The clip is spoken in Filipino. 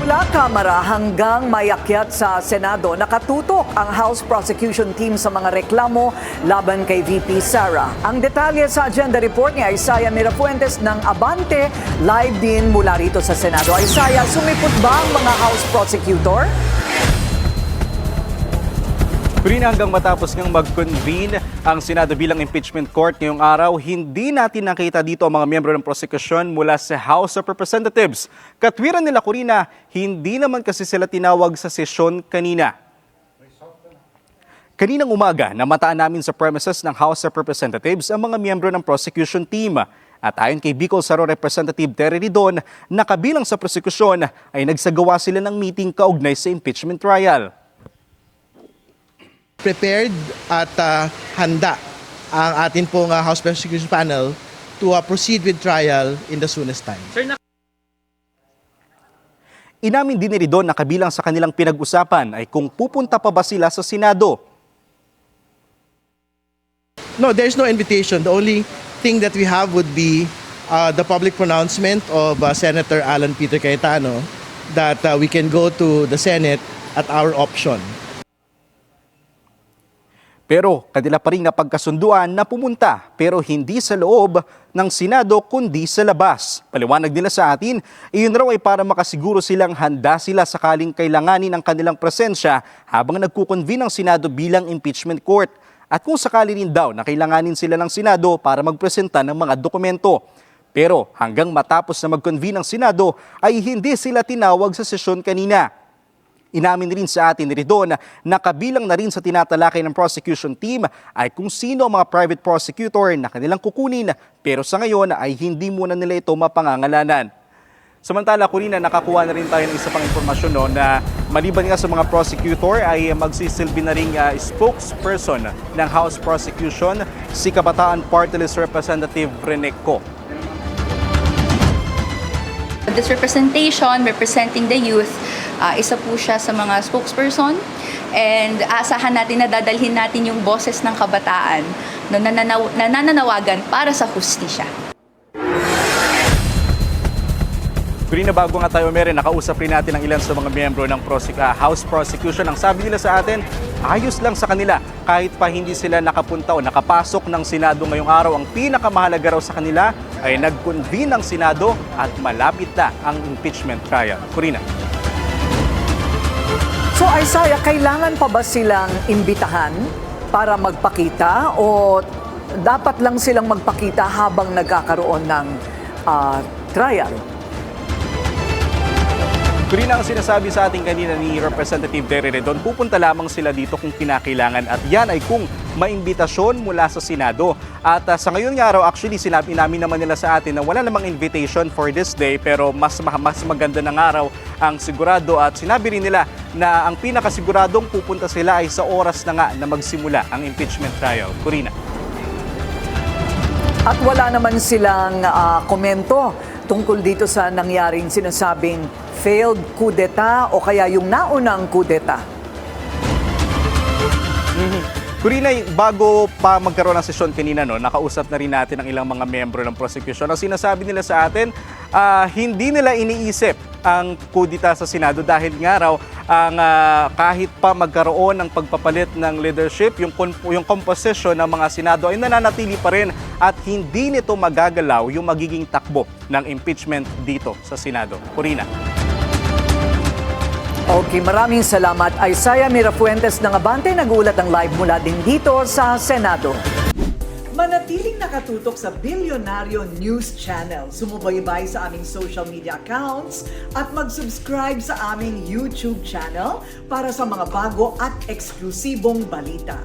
Mula Kamara hanggang mayakyat sa Senado, nakatutok ang House Prosecution Team sa mga reklamo laban kay VP Sara. Ang detalye sa agenda report ni Isaiah Mirafuentes ng Abante, live din mula rito sa Senado. Isaiah, sumipot ba ang mga House Prosecutor? Kurina, hanggang matapos ngang mag-convene ang Senado bilang impeachment court ngayong araw, hindi natin nakita dito ang mga miyembro ng prosekusyon mula sa House of Representatives. Katwiran nila, Kurina, hindi naman kasi sila tinawag sa sesyon kanina. Kaninang umaga, namataan namin sa premises ng House of Representatives ang mga miyembro ng prosecution team. At ayon kay Bicol Saro Representative Terry Ridon, na kabilang sa prosekusyon ay nagsagawa sila ng meeting kaugnay sa impeachment trial. Prepared at handa ang atin pong House Prosecution Panel to proceed with trial in the soonest time. Inamin din ni Ridon na kabilang sa kanilang pinag-usapan ay kung pupunta pa ba sila sa Senado. No, there's no invitation. The only thing that we have would be the public pronouncement of Senator Alan Peter Cayetano that we can go to the Senate at our option. Pero kanila pa rin napagkasunduan na pumunta pero hindi sa loob ng Senado kundi sa labas. Paliwanag nila sa atin, iyon raw ay para makasiguro silang handa sila sakaling kailanganin ang kanilang presensya habang nagkukonvene ang Senado bilang impeachment court. At kung sakali rin daw na kailanganin sila ng Senado para magpresenta ng mga dokumento. Pero hanggang matapos na mag-convene ang Senado ay hindi sila tinawag sa sesyon kanina. Inamin rin sa atin ni Ridon na kabilang na rin sa tinatalakay ng prosecution team ay kung sino ang mga private prosecutor na kanilang kukunin pero sa ngayon ay hindi muna nila ito mapangangalanan. Samantala, Kurina, nakakuha na rin tayo ng isa pang impormasyon na maliban nga sa mga prosecutor ay magsisilbi na rin spokesperson ng House Prosecution si Kabataan Party List Representative Rene Co. This representation, representing the youth, isa po siya sa mga spokesperson and asahan natin na dadalhin natin yung boses ng kabataan na nananawagan para sa hustisya. Kurina, bago nga tayo nakausap rin natin ang ilan sa mga miyembro ng House Prosecution. Ang sabi nila sa atin, ayos lang sa kanila kahit pa hindi sila nakapunta o nakapasok ng Senado ngayong araw. Ang pinakamahalaga raw sa kanila ay nag-convene ang Senado at malapit na ang impeachment trial. Kurina. So Isaiah, kailangan pa ba silang imbitahan para magpakita o dapat lang silang magpakita habang nagkakaroon ng trial? Kurina, ang sinasabi sa ating kanina ni Representative Terry Ridon, pupunta lamang sila dito kung kinakailangan at yan ay kung maimbitasyon mula sa Senado. At sa ngayon nga araw, actually sinabi namin naman nila sa atin na wala namang invitation for this day pero mas maganda ng araw ang sigurado at sinabi rin nila na ang pinakasiguradong pupunta sila ay sa oras na nga na magsimula ang impeachment trial. Kurina. At wala naman silang komento tungkol dito sa nangyaring sinasabing failed coup d'etat o kaya yung naunang coup d'etat. Kurina, bago pa magkaroon ng sesyon kanina, nakausap na rin natin ang ilang mga miyembro ng prosecution. Ang sinasabi nila sa atin, hindi nila iniisip ang coup d'etat sa Senado dahil nga raw kahit pa magkaroon ng pagpapalit ng leadership, yung composition ng mga Senado ay nananatili pa rin at hindi nito magagalaw yung magiging takbo ng impeachment dito sa Senado. Kurina. Okay, maraming salamat. Isaiah Mirafuentes ng Abante, nag-uulat ng live mula din dito sa Senado. Manatiling nakatutok sa Bilyonaryo News Channel. Sumubaybay sa aming social media accounts at mag-subscribe sa aming YouTube channel para sa mga bago at eksklusibong balita.